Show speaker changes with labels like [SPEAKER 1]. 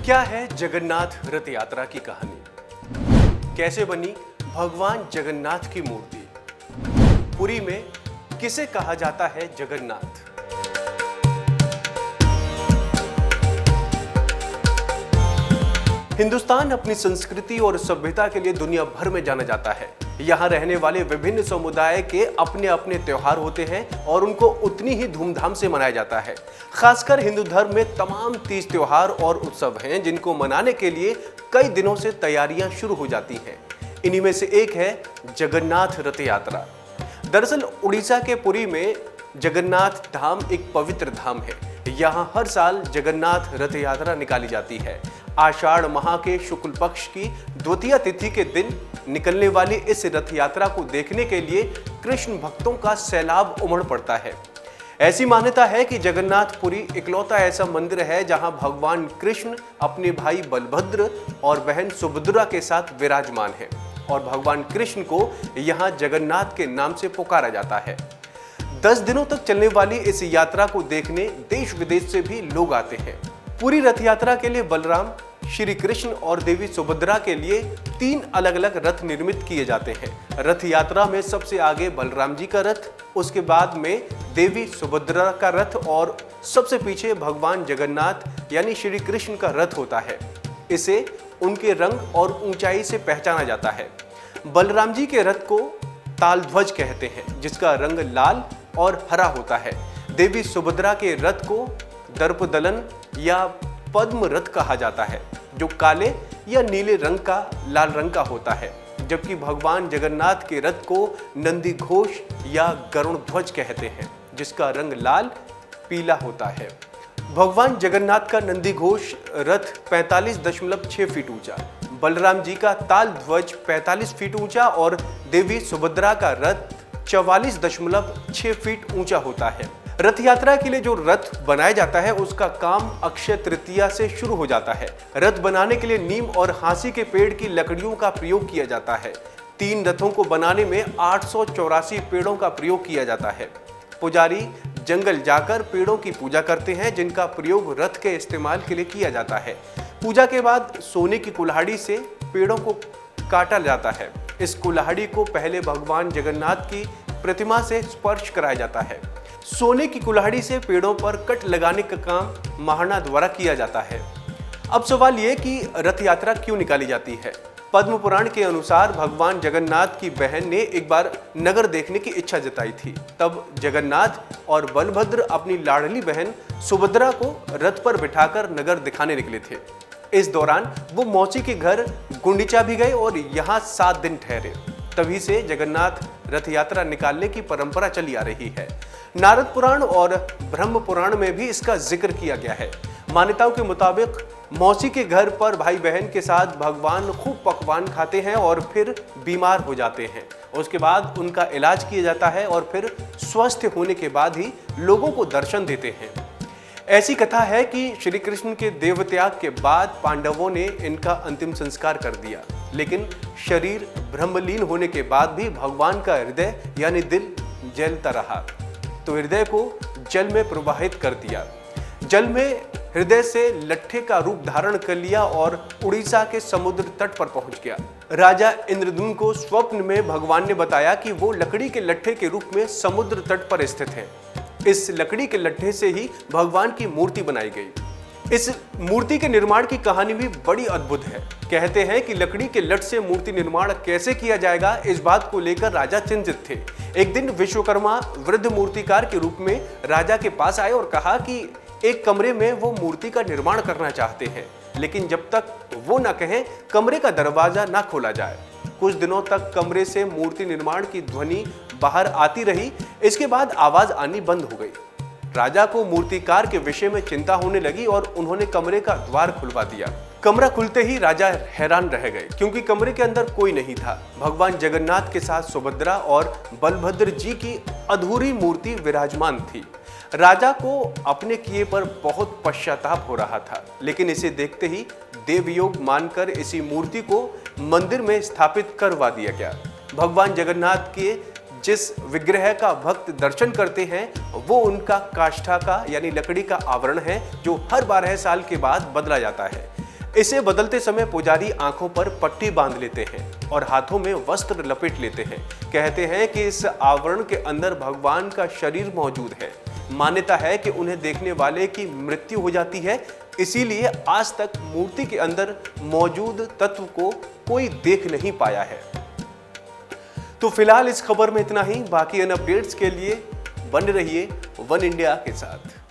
[SPEAKER 1] क्या है जगन्नाथ रथ यात्रा की कहानी? कैसे बनी भगवान जगन्नाथ की मूर्ति? पुरी में किसे कहा जाता है जगन्नाथ? हिंदुस्तान अपनी संस्कृति और सभ्यता के लिए दुनिया भर में जाना जाता है। यहाँ रहने वाले विभिन्न समुदाय के अपने अपने त्योहार होते हैं और उनको उतनी ही धूमधाम से मनाया जाता है। खासकर हिंदू धर्म में तमाम तीज त्योहार और उत्सव हैं जिनको मनाने के लिए कई दिनों से तैयारियां शुरू हो जाती हैं। इन्हीं में से एक है जगन्नाथ रथ यात्रा। दरअसल उड़ीसा के पुरी में जगन्नाथ धाम एक पवित्र धाम है। यहाँ हर साल जगन्नाथ रथ यात्रा निकाली जाती है। आषाढ़ माह के शुक्ल पक्ष की द्वितीया तिथि के दिन निकलने वाली इस रथ यात्रा को देखने के लिए कृष्ण भक्तों का सैलाब उमड़ पड़ता है। ऐसी मान्यता है कि जगन्नाथपुरी इकलौता ऐसा मंदिर है जहां भगवान कृष्ण अपने भाई बलभद्र और बहन सुभद्रा के साथ विराजमान है और भगवान कृष्ण को यहां जगन्नाथ के नाम से पुकारा जाता है। 10 दिनों तक चलने वाली इस यात्रा को देखने देश विदेश से भी लोग आते हैं। पूरी रथ यात्रा के लिए बलराम, श्री कृष्ण और देवी सुभद्रा के लिए 3 अलग अलग रथ निर्मित किए जाते हैं। रथ यात्रा में सबसे आगे बलराम जी का रथ, उसके बाद में देवी सुभद्रा का रथ और सबसे पीछे भगवान जगन्नाथ यानी श्री कृष्ण का रथ होता है। इसे उनके रंग और ऊंचाई से पहचाना जाता है। बलराम जी के रथ को तालध्वज कहते हैं जिसका रंग लाल और हरा होता है। देवी सुभद्रा के रथ को दर्पदलन या पद्म रथ कहा जाता है जो काले या नीले रंग का लाल रंग का होता है, जबकि भगवान जगन्नाथ के रथ को नंदी घोष या गरुड़ ध्वज कहते हैं जिसका रंग लाल पीला होता है। भगवान जगन्नाथ का नंदी घोष रथ 45.6 फीट ऊंचा, बलराम जी का ताल ध्वज 45 फीट ऊंचा और देवी सुभद्रा का रथ 44.6 फीट ऊंचा होता है। रथ यात्रा के लिए जो रथ बनाया जाता है उसका काम अक्षय तृतीया से शुरू हो जाता है। रथ बनाने के लिए नीम और हांसी के पेड़ की लकड़ियों का प्रयोग किया जाता है। 3 रथों को बनाने में 884 पेड़ों का प्रयोग किया जाता है। पुजारी जंगल जाकर पेड़ों की पूजा करते हैं जिनका प्रयोग रथ के इस्तेमाल के लिए किया जाता है। पूजा के बाद सोने की कुल्हाड़ी से पेड़ों को काटा जाता है। इस कुल्हाड़ी को पहले भगवान जगन्नाथ की प्रतिमा से स्पर्श कराया जाता है। सोने की कुल्हाड़ी से पेड़ों पर कट लगाने का काम महाना द्वारा किया जाता है। अब सवाल ये कि रथ यात्रा क्यों निकाली जाती है? पद्म पुराण के अनुसार भगवान जगन्नाथ की बहन ने एक बार नगर देखने की इच्छा जताई थी। तब जगन्नाथ और बलभद्र अपनी लाडली बहन सुभद्रा को रथ पर बिठाकर नगर दिखाने निकले थे। इस दौरान वो मौसी के घर गुंडीचा भी गए और यहाँ 7 दिन ठहरे। तभी से जगन्नाथ रथ यात्रा निकालने की परंपरा चली आ रही है। नारद पुराण और ब्रह्म पुराण में भी इसका जिक्र किया गया है। मान्यताओं के मुताबिक मौसी के घर पर भाई बहन के साथ भगवान खूब पकवान खाते हैं और फिर बीमार हो जाते हैं। उसके बाद उनका इलाज किया जाता है और फिर स्वस्थ होने के बाद ही लोगों को दर्शन देते हैं। ऐसी कथा है कि श्री कृष्ण के देवत्याग के बाद पांडवों ने इनका अंतिम संस्कार कर दिया, लेकिन शरीर ब्रह्मलीन होने के बाद भी भगवान का हृदय यानी दिल जलता रहा, तो हृदय को जल में प्रवाहित कर दिया। जल में हृदय से लट्ठे का रूप धारण कर लिया और उड़ीसा के समुद्र तट पर पहुंच गया। राजा इंद्रद्युम्न को स्वप्न में भगवान ने बताया कि वो लकड़ी के लट्ठे के रूप में समुद्र तट पर स्थित है। इस लकड़ी के लट्ठे से ही भगवान की मूर्ति बनाई गई। इस मूर्ति के निर्माण की कहानी भी बड़ी अद्भुत है। कहते हैं कि लकड़ी के लठ से मूर्ति निर्माण कैसे किया जाएगा, इस बात को लेकर राजा चिंतित थे। एक दिन विश्वकर्मा वृद्ध मूर्तिकार के रूप में राजा के पास आए और कहा कि एक कमरे में वो मूर्ति का निर्माण करना चाहते हैं, लेकिन जब तक वो न कहें कमरे का दरवाजा ना खोला जाए। कुछ दिनों तक कमरे से मूर्ति निर्माण की ध्वनि बाहर आती रही। इसके बाद आवाज आनी बंद हो गई। राजा को मूर्तिकार के विषय में चिंता होने लगी और उन्होंने कमरे का द्वार खुलवा दिया। कमरा खुलते ही राजा हैरान रह गए क्योंकि कमरे के अंदर कोई नहीं था। भगवान जगन्नाथ के साथ सुभद्रा और बलभद्र जी की अधूरी मूर्ति विराजमान थी। राजा को अपने किए पर बहुत पश्चाताप हो रहा था, लेकिन इसे देखते ही देवयोग मानकर इसी मूर्ति को मंदिर में स्थापित करवा दिया गया। भगवान जगन्नाथ के जिस विग्रह का भक्त दर्शन करते हैं वो उनका काष्ठा का यानी लकड़ी का आवरण है जो हर 12 साल के बाद बदला जाता है। इसे बदलते समय पुजारी आंखों पर पट्टी बांध लेते हैं और हाथों में वस्त्र लपेट लेते हैं। कहते हैं कि इस आवरण के अंदर भगवान का शरीर मौजूद है। मान्यता है कि उन्हें देखने वाले की मृत्यु हो जाती है, इसीलिए आज तक मूर्ति के अंदर मौजूद तत्व को कोई देख नहीं पाया है। तो फिलहाल इस खबर में इतना ही। बाकी इन अपडेट्स के लिए बने रहिए वन इंडिया के साथ।